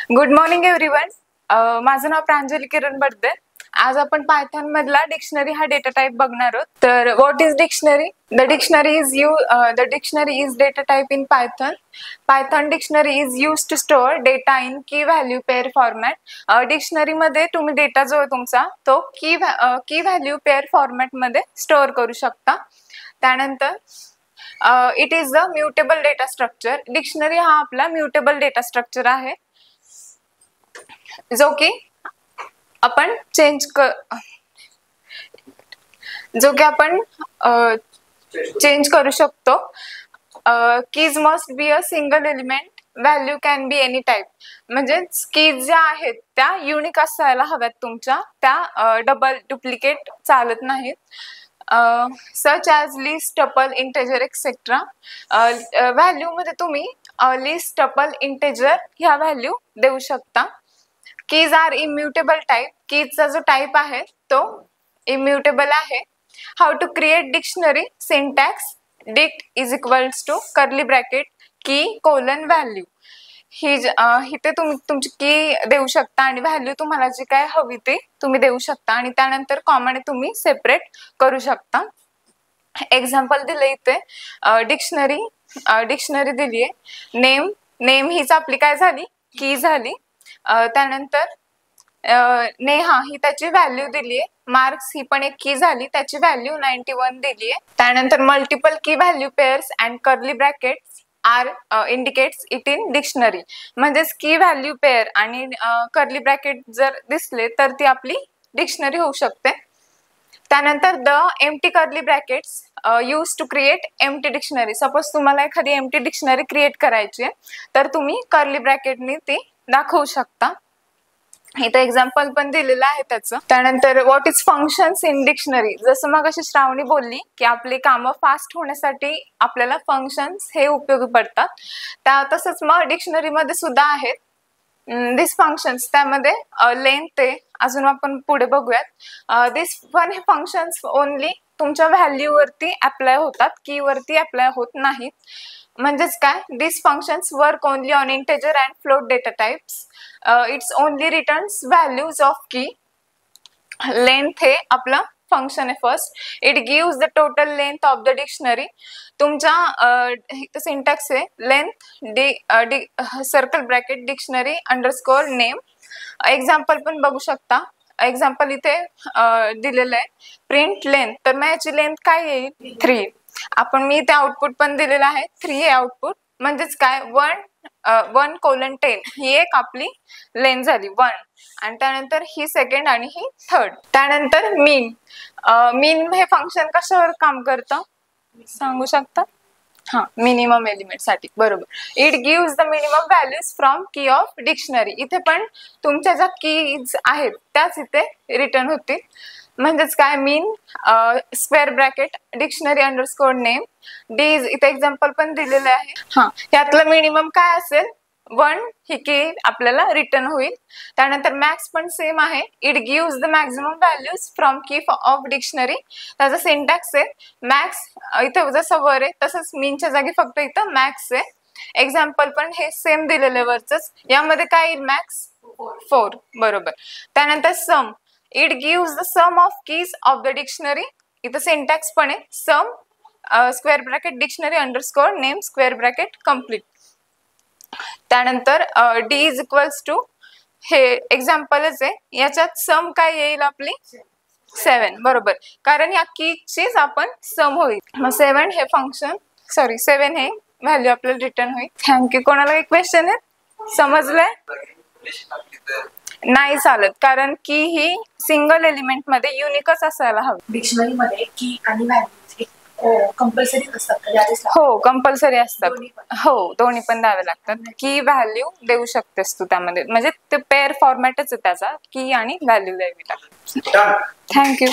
Good morning everyone. माझं नाव प्रांजली किरण बडदे. आज आपण पायथॉन मधला डिक्शनरी हा डेटा टाइप बघणार आहोत. तर what is dictionary? The dictionary is data type in Python. Python dictionary is use to store data in key value pair format. Dictionary मध्ये तुम्ही डेटा जो आहे तुमचा तो की व्हॅल्यू पेअर फॉर्मॅट मध्ये स्टोअर करू शकता. त्यानंतर it is the mutable data structure. Dictionary हा आपला म्युटेबल डेटा स्ट्रक्चर आहे जो की आपण चेंज करू शकतो. Keys must be a single element. Value can be any type. म्हणजे कीज ज्या आहेत त्या युनिक असायला हव्यात तुमच्या, त्या डुप्लिकेट चालत नाहीत. Such as list, tuple, integer etcetera. Value मध्ये तुम्ही लिस्ट, टपल, इंटेजर ह्या व्हॅल्यू देऊ शकता. Keys are immutable type. कीजचा जो टाइप आहे तो इम्युटेबल आहे. How to create dictionary syntax. Dict is equals to curly bracket key colon value. इथे तुम्ही तुमची की देऊ शकता आणि व्हॅल्यू तुम्हाला जी काय हवी ते तुम्ही देऊ शकता आणि त्यानंतर कॉमाने तुम्ही सेपरेट करू शकता. एक्झाम्पल दिले इथे. डिक्शनरी दिली आहे. नेम हीच आपली काय झाली, की झाली. त्यानंतर नेहा ही त्याची व्हॅल्यू दिली आहे. मार्क्स ही पण एक की झाली, त्याची व्हॅल्यू 91 दिली आहे. त्यानंतर multiple key value pairs and curly brackets are indicates it in dictionary. म्हणजेच की व्हॅल्यू पेअर आणि कर्ली ब्रॅकेट जर दिसले तर ती आपली डिक्शनरी होऊ शकते. त्यानंतर the empty curly brackets use to create empty dictionary. Suppose तुम्हाला एखादी एम्प्टी डिक्शनरी क्रिएट करायची आहे तर तुम्ही कर्ली ब्रॅकेटनी ती दाखवू शकता. इथं एक्झाम्पल पण दिलेलं आहे त्याचं. त्यानंतर what is functions in dictionary. जसं मग अशी श्रावणी बोलली की आपली कामं फास्ट होण्यासाठी आपल्याला फंक्शन्स हे उपयोगी पडतात. तसंच मग डिक्शनरीमध्ये सुद्धा आहेत दिस फंक्शन्स. त्यामध्ये लेंथ आहे. अजून आपण पुढे बघूयात. दिस पण हे फंक्शन्स ओनली तुमच्या व्हॅल्यूवरती अप्लाय होतात, की वरती अप्लाय होत नाहीत. म्हणजेच काय, this functions work only on integer and float data types. It's only returns values of key. Length हे आपलं फंक्शन आहे first. It gives the total length of the dictionary. तुमच्या सिंटॅक्स आहे length circle bracket dictionary underscore name. Example पण बघू शकता. Example इथे दिलेलं आहे प्रिंट लेंथ. तर मग याची लेंथ काय येईल, 3. मी इथे आउटपुट पण दिलेलं आहे 3 हे आउटपुट. म्हणजेच काय 1:10 ही एक आपली लेंथ झाली 1. आणि त्यानंतर ही सेकंड आणि ही थर्ड. त्यानंतर मीन हे फंक्शन कशावर काम करतं सांगू शकता? मिनिमम एलिमेंट साठी. बरोबर. It gives the minimum values from की ऑफ डिक्शनरी. इथे पण तुमच्या ज्या कीज आहेत त्याच इथे रिटर्न होतील. म्हणजेच काय min square bracket dictionary underscore name डीज. इथे एक्झाम्पल पण दिलेले आहे. यातलं मिनिमम काय असेल 1 ही की आपल्याला रिटर्न होईल. त्यानंतर मॅक्स पण सेम आहे. It gives the maximum values from की ऑफ डिक्शनरी. त्याचा सिंटॅक्स आहे मॅक्स. इथे जसं वर आहे तसंच मीनच्या जागी फक्त इथं मॅक्स आहे. एक्झाम्पल पण हे सेम दिलेलं वरच. यामध्ये काय येईल मॅक्स 4. बरोबर. त्यानंतर sum. It gives the sum of keys of the dictionary. इथं सिंटॅक्स पण आहे sum square bracket dictionary underscore name square bracket complete. त्यानंतर डी इज इक्वल्स टू हे एक्झाम्पलच आहे. याच्यात सम काय येईल आपली 7. बरोबर. कारण या कीचीच आपण सम होईल. मग 7 हे फंक्शन 7 हे व्हॅल्यू आपल्याला रिटर्न होईल. थँक्यू. कोणाला एक क्वेश्चन आहे समजलंय? नाही चालत, कारण की ही सिंगल एलिमेंट मध्ये युनिकच असायला हवी. डिक्शनरी मध्ये की आणि व्हॅल्यूज कंपल्सरी असतात. हो कंपल्सरी असतात. हो दोन्ही पण द्यावे लागतात. की व्हॅल्यू देऊ शकतेस तू त्यामध्ये. म्हणजे ते पेअर फॉर्मॅटच आहे त्याचा, की आणि व्हॅल्यू द्यावी लागते. थँक्यू.